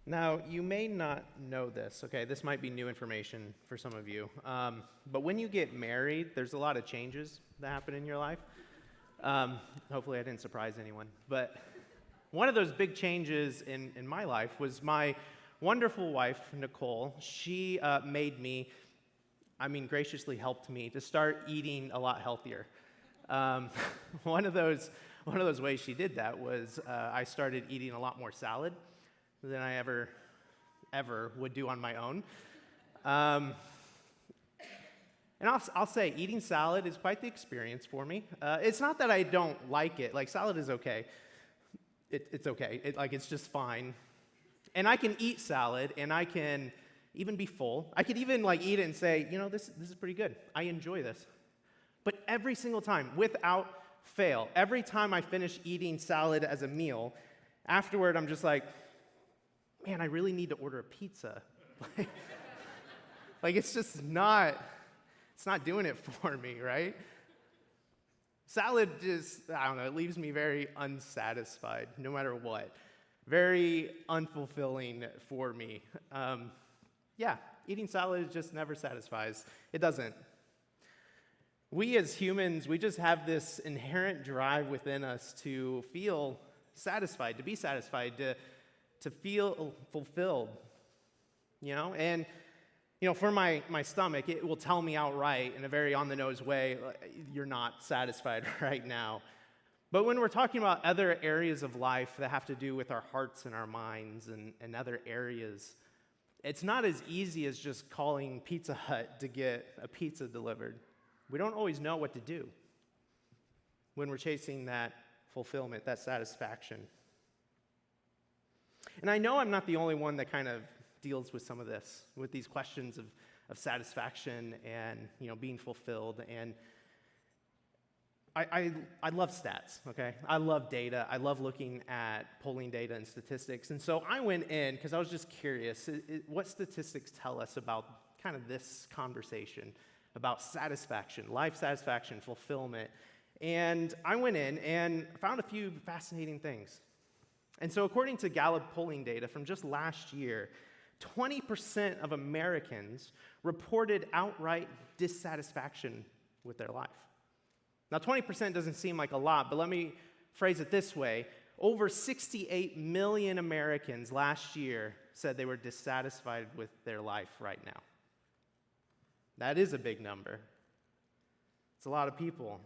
Now, you may not know this, okay? This might be new information for some of you. But when you get married, there's a lot of changes that happen in your life. Hopefully, I didn't surprise anyone. But one of those big changes in my life was my wonderful wife, Nicole. She made me, graciously helped me to start eating a lot healthier. One of those ways she did that was I started eating a lot more salad than I ever would do on my own. And I'll say, eating salad is quite the experience for me. It's not that I don't like it. Like, salad is okay. It's okay. It's just fine. And I can eat salad, and I can even be full. I could even, eat it and say, this is pretty good. I enjoy this. But every single time, without fail, every time I finish eating salad as a meal, afterward, I'm just like, man, I really need to order a pizza. It's just not, it's not doing it for me, right? Salad just, it leaves me very unsatisfied, no matter what. Very unfulfilling for me. Eating salad just never satisfies. It doesn't. We as humans, we just have this inherent drive within us to feel satisfied, to be satisfied, to feel fulfilled, And, for my stomach, it will tell me outright in a very on-the-nose way, you're not satisfied right now. But when we're talking about other areas of life that have to do with our hearts and our minds and other areas, it's not as easy as just calling Pizza Hut to get a pizza delivered. We don't always know what to do when we're chasing that fulfillment, that satisfaction. And I know I'm not the only one that kind of deals with some of this, with these questions of satisfaction and being fulfilled. And I love stats, okay? I love data. I love looking at polling data and statistics. And so I went in because I was just curious, what statistics tell us about kind of this conversation about satisfaction, life satisfaction, fulfillment. And I went in and found a few fascinating things. And so according to Gallup polling data from just last year, 20% of Americans reported outright dissatisfaction with their life. Now, 20% doesn't seem like a lot, but let me phrase it this way. Over 68 million Americans last year said they were dissatisfied with their life right now. That is a big number. It's a lot of people.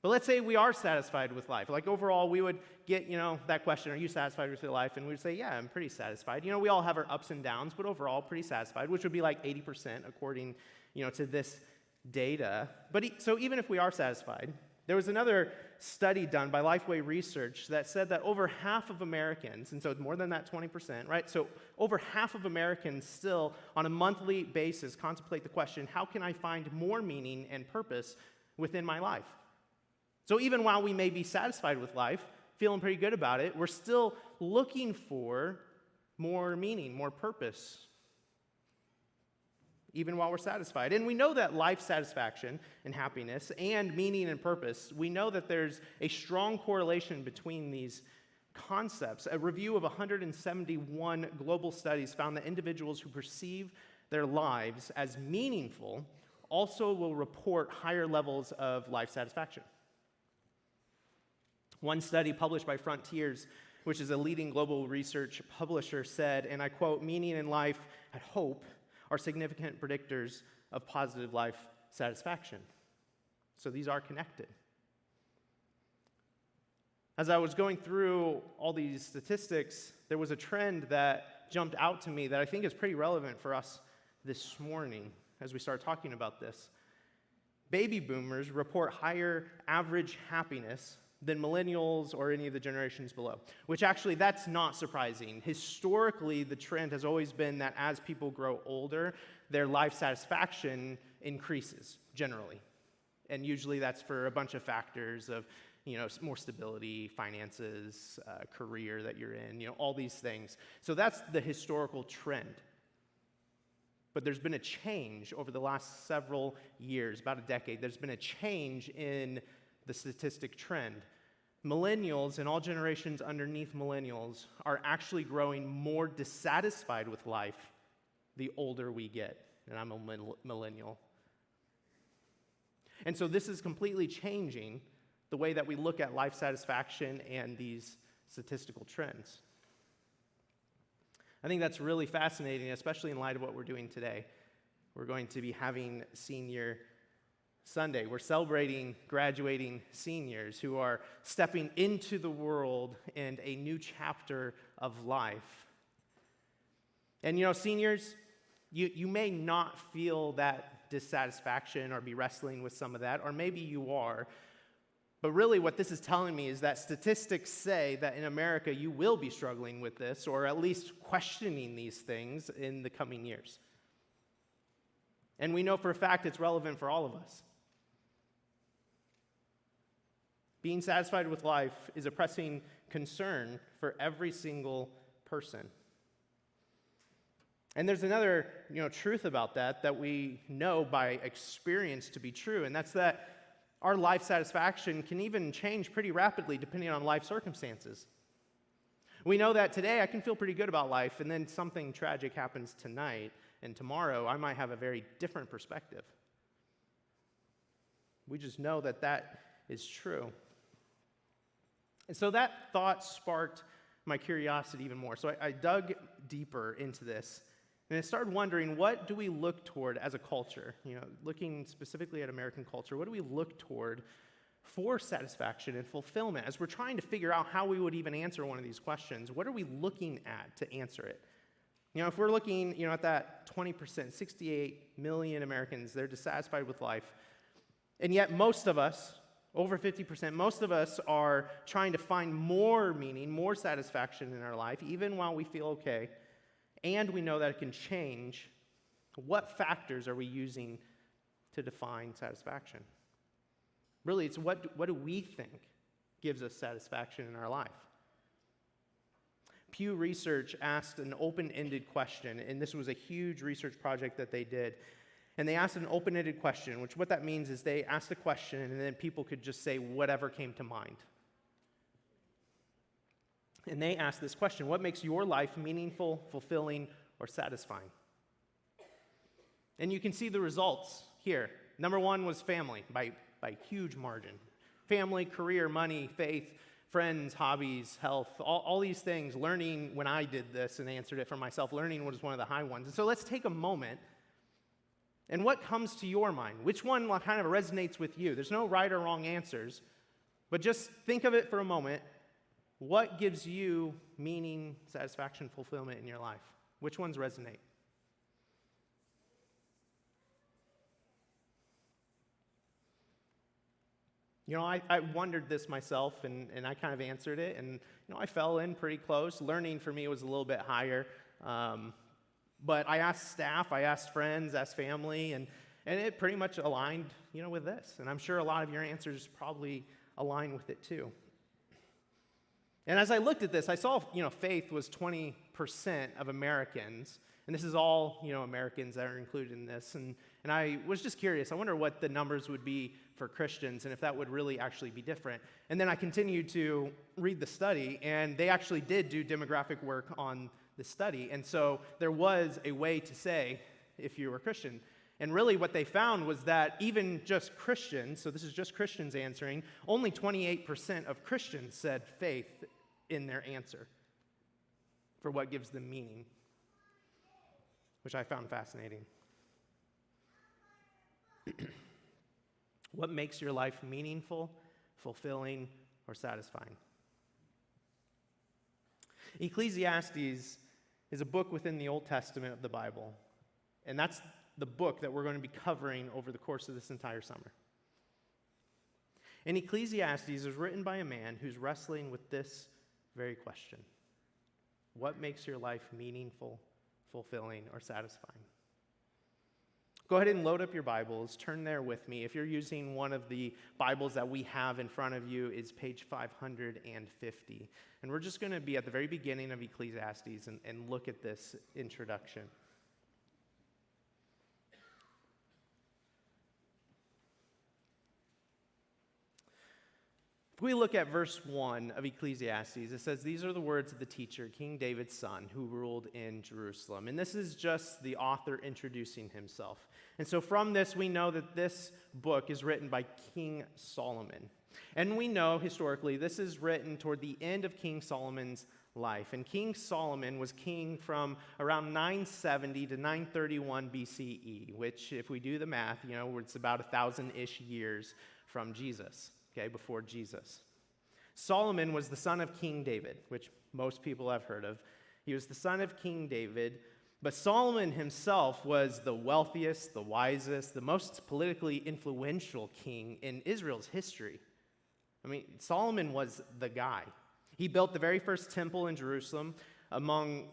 But let's say we are satisfied with life. Overall, we would get, that question, are you satisfied with your life? And we would say, yeah, I'm pretty satisfied. We all have our ups and downs, but overall, pretty satisfied, which would be 80% according, to this data. So even if we are satisfied, there was another study done by Lifeway Research that said that over half of Americans, and so more than that 20%, right? So over half of Americans still, on a monthly basis, contemplate the question, how can I find more meaning and purpose within my life? So even while we may be satisfied with life, feeling pretty good about it, we're still looking for more meaning, more purpose, even while we're satisfied. And we know that life satisfaction and happiness and meaning and purpose, we know that there's a strong correlation between these concepts. A review of 171 global studies found that individuals who perceive their lives as meaningful also will report higher levels of life satisfaction. One study published by Frontiers, which is a leading global research publisher, said, and I quote, meaning in life and hope are significant predictors of positive life satisfaction. So these are connected. As I was going through all these statistics, there was a trend that jumped out to me that I think is pretty relevant for us this morning as we start talking about this. Baby boomers report higher average happiness than millennials or any of the generations below, which actually, that's not surprising. Historically, the trend has always been that as people grow older, their life satisfaction increases, generally. And usually that's for a bunch of factors of, more stability, finances, career that you're in, all these things. So that's the historical trend. But there's been a change over the last several years, about a decade. There's been a change in the statistic trend. Millennials and all generations underneath millennials are actually growing more dissatisfied with life the older we get. And I'm a millennial. And so this is completely changing the way that we look at life satisfaction and these statistical trends. I think that's really fascinating, especially in light of what we're doing today. We're going to be having Senior Sunday. We're celebrating graduating seniors who are stepping into the world and a new chapter of life. And seniors, you may not feel that dissatisfaction or be wrestling with some of that, or maybe you are. But really what this is telling me is that statistics say that in America you will be struggling with this, or at least questioning these things in the coming years. And we know for a fact it's relevant for all of us. Being satisfied with life is a pressing concern for every single person. And there's another, truth about that we know by experience to be true, and that's that our life satisfaction can even change pretty rapidly depending on life circumstances. We know that today I can feel pretty good about life, and then something tragic happens tonight, and tomorrow I might have a very different perspective. We just know that is true. And so that thought sparked my curiosity even more. So I dug deeper into this, and I started wondering, what do we look toward as a culture? Looking specifically at American culture, what do we look toward for satisfaction and fulfillment as we're trying to figure out how we would even answer one of these questions? What are we looking at to answer it? If we're looking, at that 20%, 68 million Americans, they're dissatisfied with life, and yet most of us, over 50%, most of us are trying to find more meaning, more satisfaction in our life, even while we feel okay, and we know that it can change. What factors are we using to define satisfaction? Really, it's what do we think gives us satisfaction in our life? Pew Research asked an open-ended question, and this was a huge research project that they did. And they asked an open-ended question, which what that means is they asked a question and then people could just say whatever came to mind. And they asked this question: what makes your life meaningful, fulfilling, or satisfying? And you can see the results here. Number one was family by huge margin. Family, career, money, faith, friends, hobbies, health, all these things. Learning, when I did this and answered it for myself, learning was one of the high ones. And so let's take a moment. And what comes to your mind? Which one kind of resonates with you? There's no right or wrong answers, but just think of it for a moment. What gives you meaning, satisfaction, fulfillment in your life? Which ones resonate? I wondered this myself, and I kind of answered it, and I fell in pretty close. Learning for me was a little bit higher. But I asked staff, I asked friends, asked family, and it pretty much aligned, with this. And I'm sure a lot of your answers probably align with it too. And as I looked at this, I saw, faith was 20% of Americans. And this is all, Americans that are included in this. And I was just curious. I wonder what the numbers would be for Christians and if that would really actually be different. And then I continued to read the study, and they actually did do demographic work on the study. And so there was a way to say if you were Christian. And really what they found was that even just Christians, so this is just Christians answering, only 28% of Christians said faith in their answer for what gives them meaning, which I found fascinating. What makes your life meaningful, fulfilling, or satisfying? Ecclesiastes is a book within the Old Testament of the Bible, and that's the book that we're going to be covering over the course of this entire summer. And Ecclesiastes is written by a man who's wrestling with this very question: what makes your life meaningful, fulfilling, or satisfying? Go ahead and load up your Bibles. Turn there with me. If you're using one of the Bibles that we have in front of you, it's page 550. And we're just going to be at the very beginning of Ecclesiastes and look at this introduction. We look at verse 1 of Ecclesiastes. It says, "These are the words of the teacher, King David's son, who ruled in Jerusalem." And this is just the author introducing himself. And so from this, we know that this book is written by King Solomon. And we know, historically, this is written toward the end of King Solomon's life. And King Solomon was king from around 970 to 931 BCE, which, if we do the math, it's about 1,000-ish years from Jesus. Okay, before Jesus. Solomon was the son of King David, which most people have heard of. He was the son of King David, but Solomon himself was the wealthiest, the wisest, the most politically influential king in Israel's history. Solomon was the guy. He built the very first temple in Jerusalem among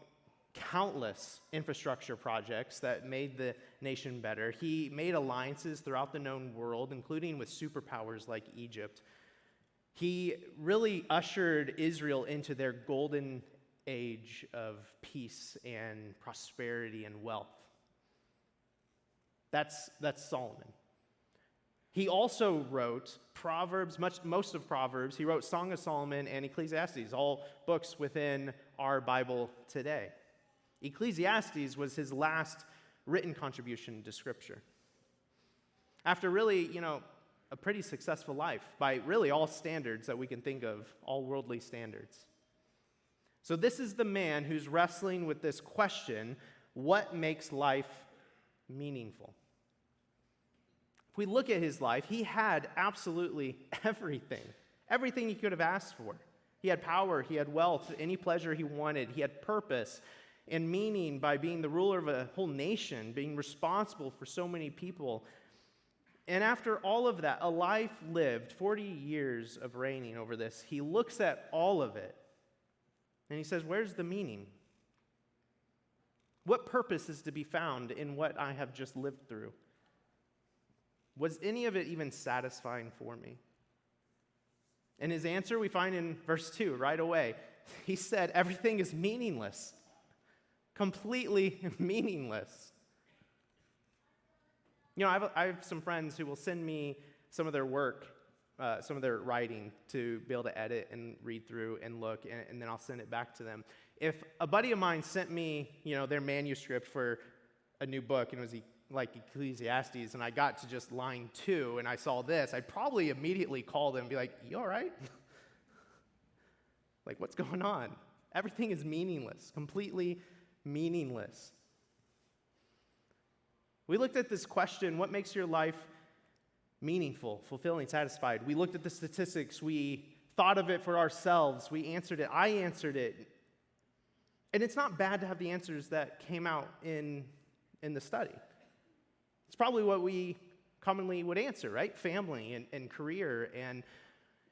countless infrastructure projects that made the nation better. He made alliances throughout the known world, including with superpowers like Egypt. He really ushered Israel into their golden age of peace and prosperity and wealth. That's Solomon. He also wrote Proverbs, most of Proverbs. He wrote Song of Solomon and Ecclesiastes, all books within our Bible today. Ecclesiastes was his last written contribution to Scripture. After really, a pretty successful life by really all standards that we can think of, all worldly standards. So this is the man who's wrestling with this question, what makes life meaningful? If we look at his life, he had absolutely everything he could have asked for. He had power, he had wealth, any pleasure he wanted, he had purpose and meaning by being the ruler of a whole nation, being responsible for so many people. And after all of that, a life lived, 40 years of reigning over this, he looks at all of it and he says, where's the meaning? What purpose is to be found in what I have just lived through? Was any of it even satisfying for me? And his answer we find in verse 2 right away. He said, everything is meaningless. Completely meaningless. I have some friends who will send me some of their work, some of their writing to be able to edit and read through and look, and then I'll send it back to them. If a buddy of mine sent me, their manuscript for a new book, and it was like Ecclesiastes, and I got to just line 2, and I saw this, I'd probably immediately call them and be like, you all right? Like, what's going on? Everything is meaningless, completely meaningless. We looked at this question, what makes your life meaningful, fulfilling, satisfied? We looked at the statistics. We thought of it for ourselves. We answered it. I answered it. And it's not bad to have the answers that came out in the study. It's probably what we commonly would answer, right? Family and career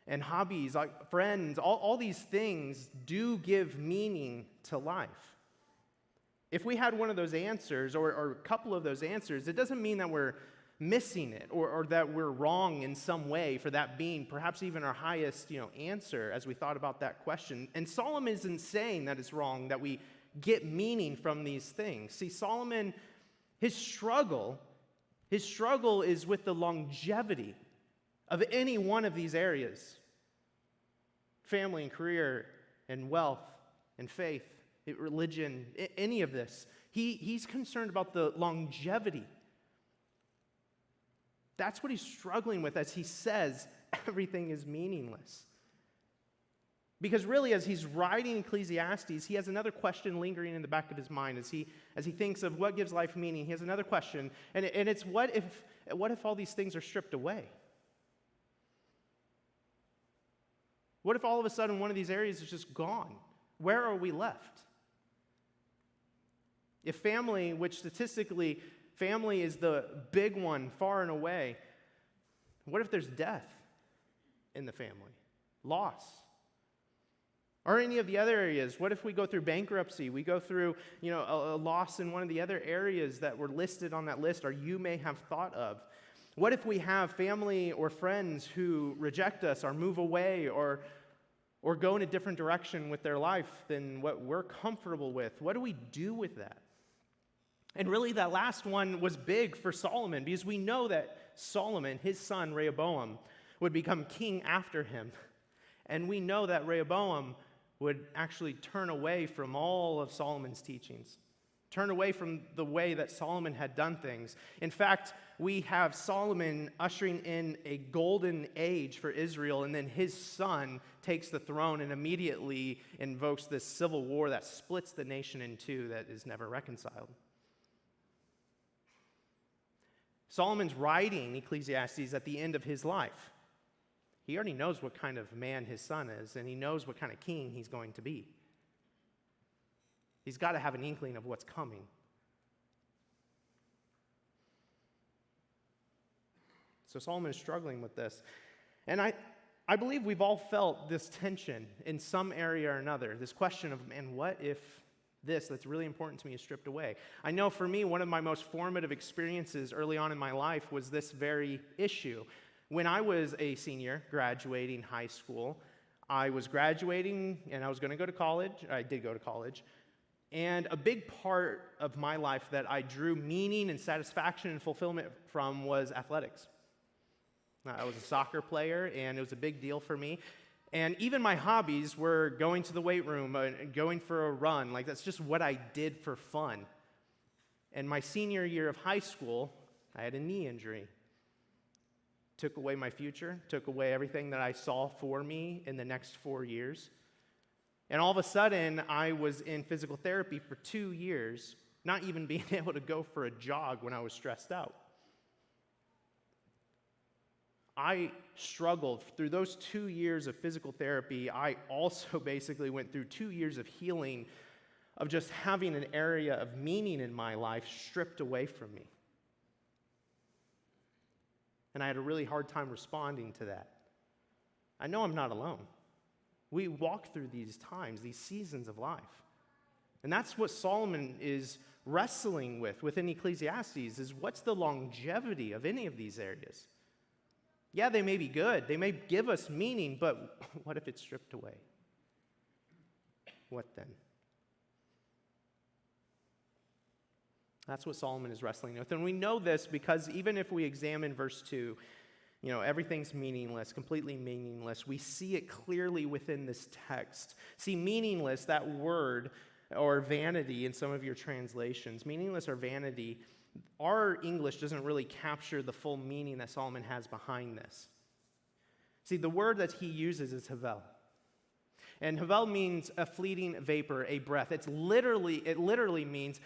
and hobbies, like friends, all these things do give meaning to life. If we had one of those answers or a couple of those answers, it doesn't mean that we're missing it or that we're wrong in some way for that being perhaps even our highest answer as we thought about that question. And Solomon isn't saying that it's wrong that we get meaning from these things. See, Solomon, his struggle is with the longevity of any one of these areas. Family and career and wealth and faith, religion, any of this. He's concerned about the longevity. That's what he's struggling with as he says everything is meaningless. Because really, as he's writing Ecclesiastes, he has another question lingering in the back of his mind as he thinks of what gives life meaning. He has another question, and it's what if all these things are stripped away? What if all of a sudden one of these areas is just gone? Where are we left? If family, which statistically family is the big one far and away, what if there's death in the family? Loss? Or any of the other areas? What if we go through bankruptcy? We go through, a loss in one of the other areas that were listed on that list or you may have thought of? What if we have family or friends who reject us or move away or go in a different direction with their life than what we're comfortable with? What do we do with that? And really, that last one was big for Solomon because we know that Solomon, his son Rehoboam, would become king after him. And we know that Rehoboam would actually turn away from all of Solomon's teachings, turn away from the way that Solomon had done things. In fact, we have Solomon ushering in a golden age for Israel, and then his son takes the throne and immediately invokes this civil war that splits the nation in two that is never reconciled. Solomon's writing Ecclesiastes at the end of his life. He already knows what kind of man his son is, and he knows what kind of king he's going to be. He's got to have an inkling of what's coming. So Solomon is struggling with this. And I believe we've all felt this tension in some area or another, this question of, man, what if this that's really important to me is stripped away? I know for me, one of my most formative experiences early on in my life was this very issue. When I was a senior graduating high school, I was graduating and I was going to go to college. I did go to college. And a big part of my life that I drew meaning and satisfaction and fulfillment from was athletics. I was a soccer player, and it was a big deal for me. And even my hobbies were going to the weight room and going for a run. Like, that's just what I did for fun. And my senior year of high school, I had a knee injury. Took away my future, took away everything that I saw for me in the next 4 years. And all of a sudden, I was in physical therapy for 2 years, not even being able to go for a jog when I was stressed out. I struggled through those 2 years of physical therapy. I also basically went through 2 years of healing, of just having an area of meaning in my life stripped away from me. And I had a really hard time responding to that. I know I'm not alone. We walk through these times, these seasons of life. And that's what Solomon is wrestling with within Ecclesiastes, is what's the longevity of any of these areas? Yeah, they may be good. They may give us meaning, but what if it's stripped away? What then? That's what Solomon is wrestling with. And we know this because even if we examine verse 2, everything's meaningless, completely meaningless. We see it clearly within this text. See, meaningless, that word, or vanity in some of your translations, meaningless or vanity, our English doesn't really capture the full meaning that Solomon has behind this. See, the word that he uses is havel. And havel means a fleeting vapor, a breath. It literally means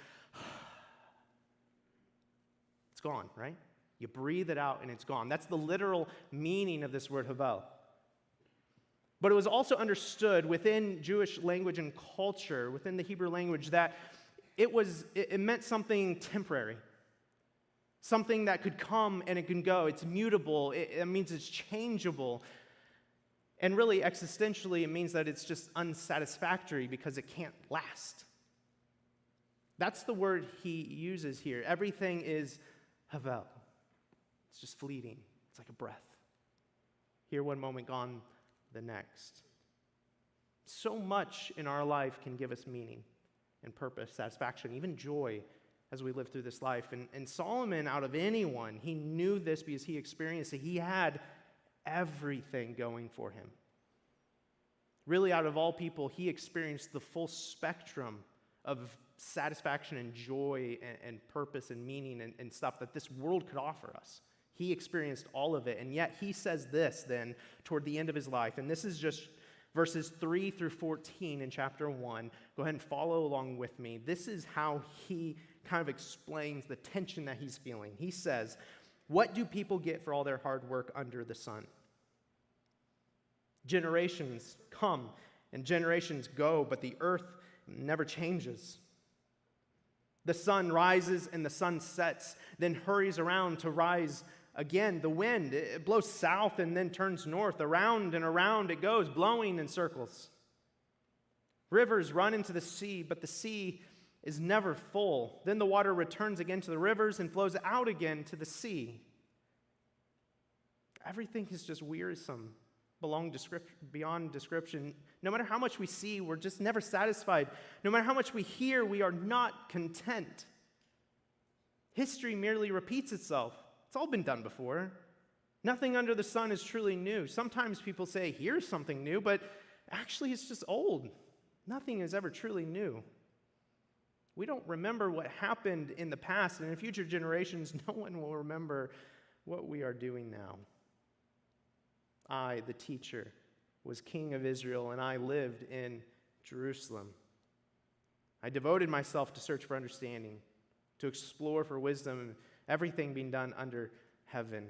it's gone, right? You breathe it out and it's gone. That's the literal meaning of this word havel. But it was also understood within Jewish language and culture, within the Hebrew language, that it meant something temporary. Something that could come and it can go. It's mutable. It means it's changeable. And really, existentially, it means that it's just unsatisfactory because it can't last. That's the word he uses here. Everything is havel. It's just fleeting. It's like a breath. Here one moment, gone the next. So much in our life can give us meaning and purpose, satisfaction, even joy as we live through this life. And Solomon, out of anyone, he knew this because he experienced it. He had everything going for him. Really, out of all people, he experienced the full spectrum of satisfaction and joy and purpose and meaning and stuff that this world could offer us. He experienced all of it, and yet he says this then toward the end of his life, and this is just verses 3 through 14 in chapter 1. Go ahead and follow along with me. This is how he kind of explains the tension that he's feeling. He says, "What do people get for all their hard work under the sun? Generations come and generations go, but the earth never changes. The sun rises and the sun sets, then hurries around to rise again. The wind, it blows south and then turns north. Around and around it goes, blowing in circles. Rivers run into the sea, but the sea is never full. Then the water returns again to the rivers and flows out again to the sea. Everything is just wearisome, beyond description. No matter how much we see, we're just never satisfied. No matter how much we hear, we are not content. History merely repeats itself. It's all been done before. Nothing under the sun is truly new. Sometimes people say, here's something new, but actually it's just old. Nothing is ever truly new. We don't remember what happened in the past, and in future generations, no one will remember what we are doing now. I, the teacher, was king of Israel, and I lived in Jerusalem. I devoted myself to search for understanding, to explore for wisdom, everything being done under heaven.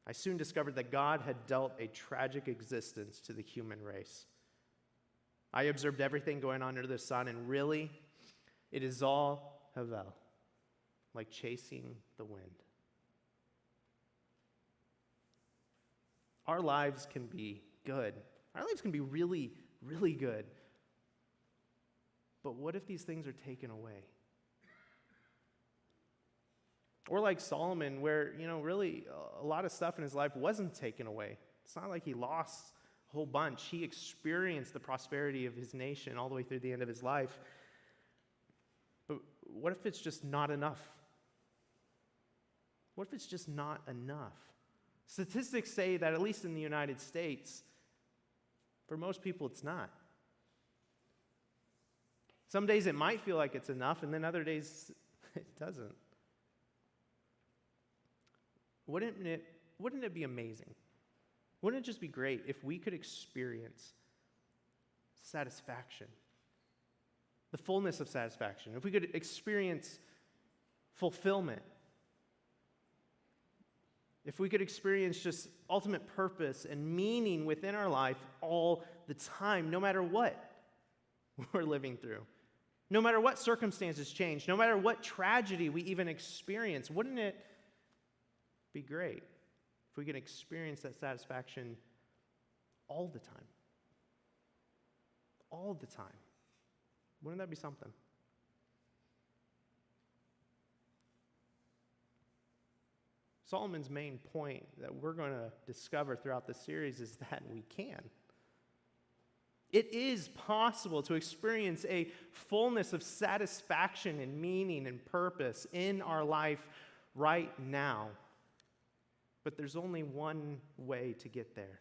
I soon discovered that God had dealt a tragic existence to the human race. I observed everything going on under the sun, and really, it is all havel, like chasing the wind. Our lives can be good. Our lives can be really, really good. But what if these things are taken away? Or like Solomon, where, really a lot of stuff in his life wasn't taken away. It's not like he lost a whole bunch. He experienced the prosperity of his nation all the way through the end of his life. But what if it's just not enough? What if it's just not enough? Statistics say that, at least in the United States, for most people it's not. Some days it might feel like it's enough, and then other days it doesn't. Wouldn't it be amazing? Wouldn't it just be great if we could experience satisfaction? The fullness of satisfaction. If we could experience fulfillment. If we could experience just ultimate purpose and meaning within our life all the time, no matter what we're living through. No matter what circumstances change, no matter what tragedy we even experience, wouldn't it be great if we could experience that satisfaction all the time? All the time. Wouldn't that be something? Solomon's main point that we're going to discover throughout this series is that we can. It is possible to experience a fullness of satisfaction and meaning and purpose in our life right now. But there's only one way to get there.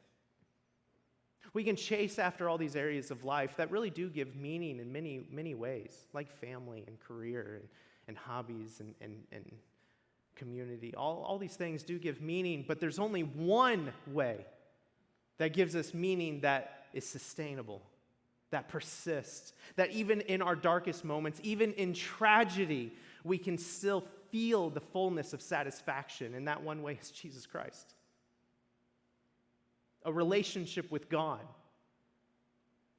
We can chase after all these areas of life that really do give meaning in many, many ways, like family and career and hobbies and community. All these things do give meaning, but there's only one way that gives us meaning that is sustainable, that persists, that even in our darkest moments, even in tragedy, we can still feel the fullness of satisfaction, and that one way is Jesus Christ. A relationship with God.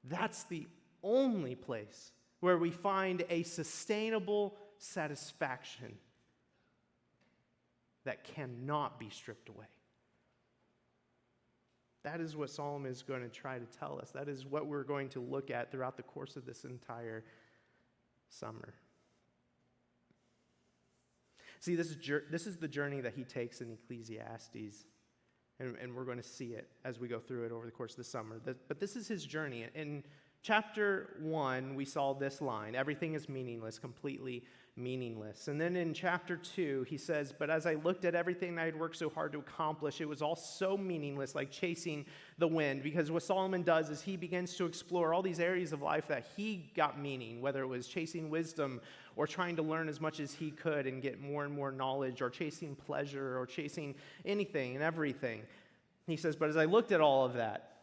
That's the only place where we find a sustainable satisfaction that cannot be stripped away. That is what Solomon is going to try to tell us. That is what we're going to look at throughout the course of this entire summer. See, this is the journey that he takes in Ecclesiastes, and we're going to see it as we go through it over the course of the summer. But this is his journey. In chapter 1, we saw this line, everything is meaningless, completely meaningless. And then in chapter 2, he says, but as I looked at everything I had worked so hard to accomplish, it was all so meaningless, like chasing the wind. Because what Solomon does is he begins to explore all these areas of life that he got meaning, whether it was chasing wisdom or trying to learn as much as he could and get more and more knowledge, or chasing pleasure, or chasing anything and everything. He says, but as I looked at all of that,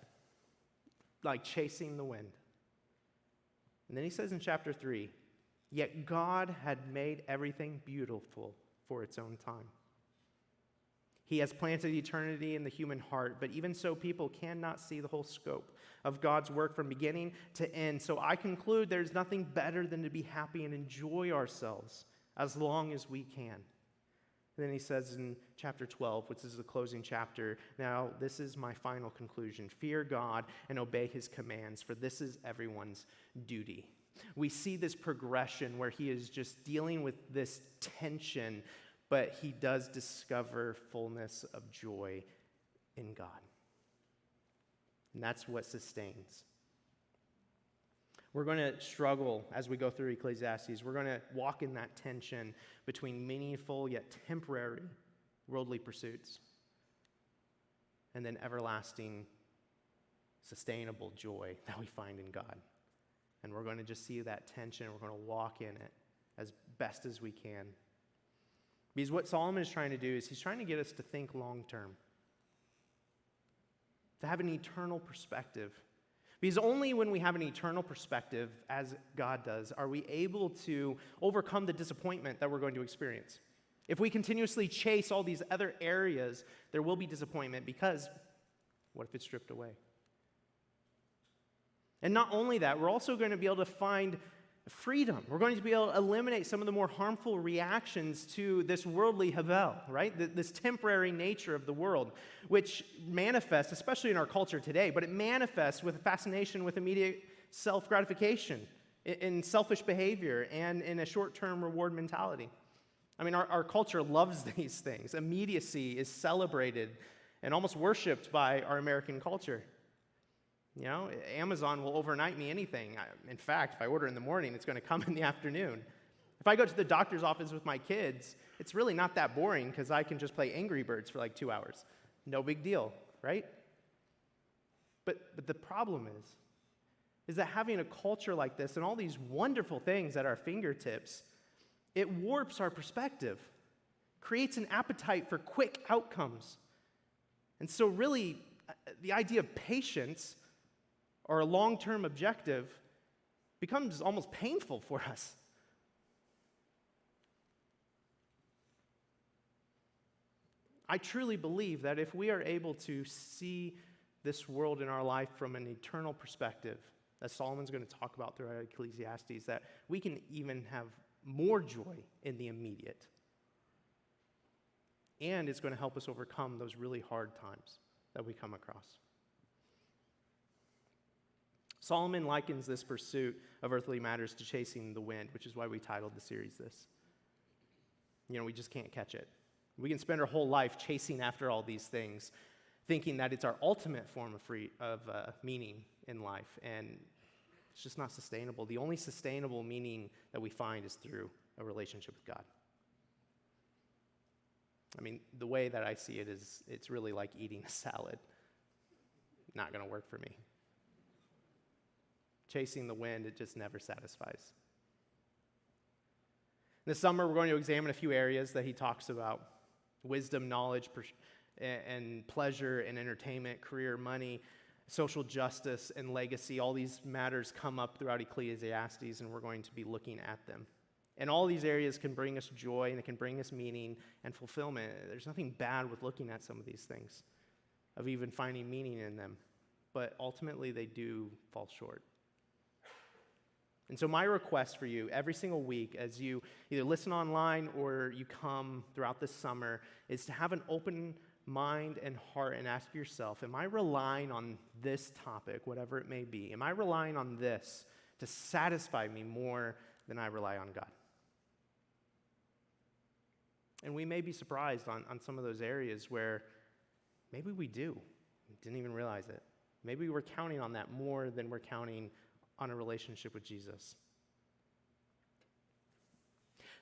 like chasing the wind. And then he says in chapter 3, yet God had made everything beautiful for its own time. He has planted eternity in the human heart, but even so, people cannot see the whole scope of God's work from beginning to end. So I conclude there's nothing better than to be happy and enjoy ourselves as long as we can. And then he says in chapter 12, which is the closing chapter, now this is my final conclusion. Fear God and obey his commands, for this is everyone's duty. We see this progression where he is just dealing with this tension, but he does discover fullness of joy in God. And that's what sustains. We're going to struggle as we go through Ecclesiastes. We're going to walk in that tension between meaningful yet temporary worldly pursuits and then everlasting, sustainable joy that we find in God. And we're going to just see that tension. We're going to walk in it as best as we can. Because what Solomon is trying to do is he's trying to get us to think long term, to have an eternal perspective. Because only when we have an eternal perspective, as God does, are we able to overcome the disappointment that we're going to experience. If we continuously chase all these other areas, there will be disappointment because what if it's stripped away? And not only that, we're also going to be able to find freedom. We're going to be able to eliminate some of the more harmful reactions to this worldly havel, right? This temporary nature of the world, which manifests, especially in our culture today, but it manifests with a fascination with immediate self-gratification, in selfish behavior, and in a short-term reward mentality. I mean, our culture loves these things. Immediacy is celebrated and almost worshipped by our American culture. You know, Amazon will overnight me anything. In fact, if I order in the morning, it's going to come in the afternoon. If I go to the doctor's office with my kids, it's really not that boring because I can just play Angry Birds for like 2 hours. No big deal, right? But the problem is that having a culture like this and all these wonderful things at our fingertips, it warps our perspective, creates an appetite for quick outcomes. And so really, the idea of patience or a long-term objective becomes almost painful for us. I truly believe that if we are able to see this world in our life from an eternal perspective, as Solomon's going to talk about throughout Ecclesiastes, that we can even have more joy in the immediate. And it's going to help us overcome those really hard times that we come across. Solomon likens this pursuit of earthly matters to chasing the wind, which is why we titled the series this. You know, we just can't catch it. We can spend our whole life chasing after all these things, thinking that it's our ultimate form of meaning in life, and it's just not sustainable. The only sustainable meaning that we find is through a relationship with God. I mean, the way that I see it is it's really like eating a salad. Not going to work for me. Chasing the wind, it just never satisfies. This summer, we're going to examine a few areas that he talks about: wisdom, knowledge, and pleasure and entertainment, career, money, social justice, and legacy. All these matters come up throughout Ecclesiastes, and we're going to be looking at them. And all these areas can bring us joy, and it can bring us meaning and fulfillment. There's nothing bad with looking at some of these things, of even finding meaning in them. But ultimately, they do fall short. And so my request for you every single week as you either listen online or you come throughout this summer is to have an open mind and heart and ask yourself, am I relying on this topic, whatever it may be? Am I relying on this to satisfy me more than I rely on God? And we may be surprised on some of those areas where maybe we didn't even realize it. Maybe we're counting on that more than we're counting on a relationship with Jesus.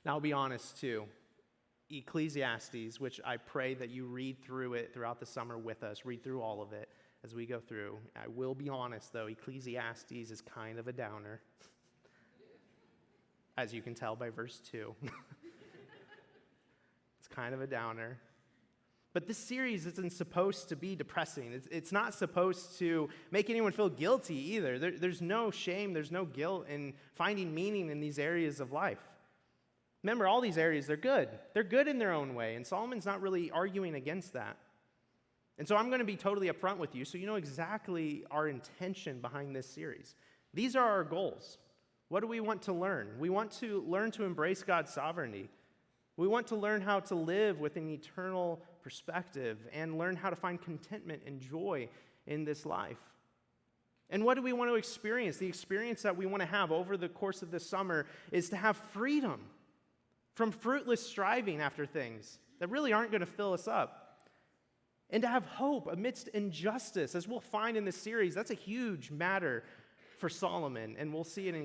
Now, I'll be honest too. Ecclesiastes, which I pray that you read through it throughout the summer with us, read through all of it as we go through. I will be honest though, Ecclesiastes is kind of a downer, as you can tell by verse 2. It's kind of a downer. But this series isn't supposed to be depressing. It's not supposed to make anyone feel guilty either. There's no shame, there's no guilt in finding meaning in these areas of life. Remember, all these areas, they're good. They're good in their own way, and Solomon's not really arguing against that. And so I'm going to be totally upfront with you so you know exactly our intention behind this series. These are our goals. What do we want to learn? We want to learn to embrace God's sovereignty. We want to learn how to live with an eternal perspective and learn how to find contentment and joy in this life. And what do we want to experience? The experience that we want to have over the course of this summer is to have freedom from fruitless striving after things that really aren't going to fill us up. And to have hope amidst injustice, as we'll find in this series. That's a huge matter for Solomon, and we'll see it in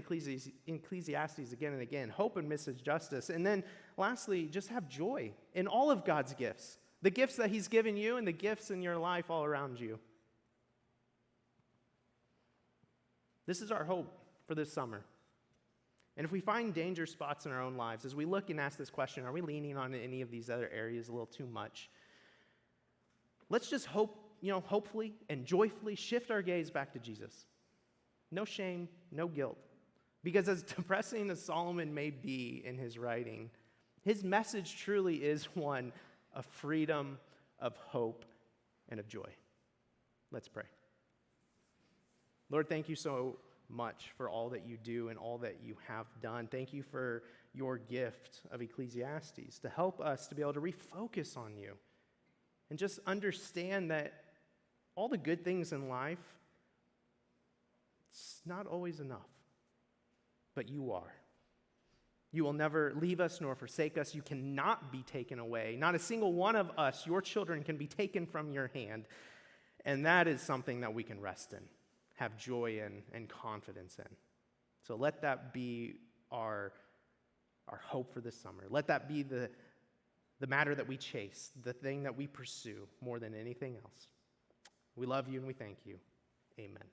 Ecclesiastes again and again. Hope amidst injustice. And then lastly, just have joy in all of God's gifts. the gifts that he's given you and the gifts in your life all around you. This is our hope for this summer. And if we find danger spots in our own lives, as we look and ask this question, are we leaning on any of these other areas a little too much? Let's just hopefully and joyfully shift our gaze back to Jesus. No shame, no guilt. Because as depressing as Solomon may be in his writing, his message truly is one of freedom, of hope, and of joy. Let's pray. Lord, thank you so much for all that you do and all that you have done. Thank you for your gift of Ecclesiastes to help us to be able to refocus on you and just understand that all the good things in life, it's not always enough, but you are. You will never leave us nor forsake us. You cannot be taken away. Not a single one of us, your children, can be taken from your hand. And that is something that we can rest in, have joy in, and confidence in. So let that be our hope for this summer. Let that be the matter that we chase, the thing that we pursue more than anything else. We love you and we thank you. Amen.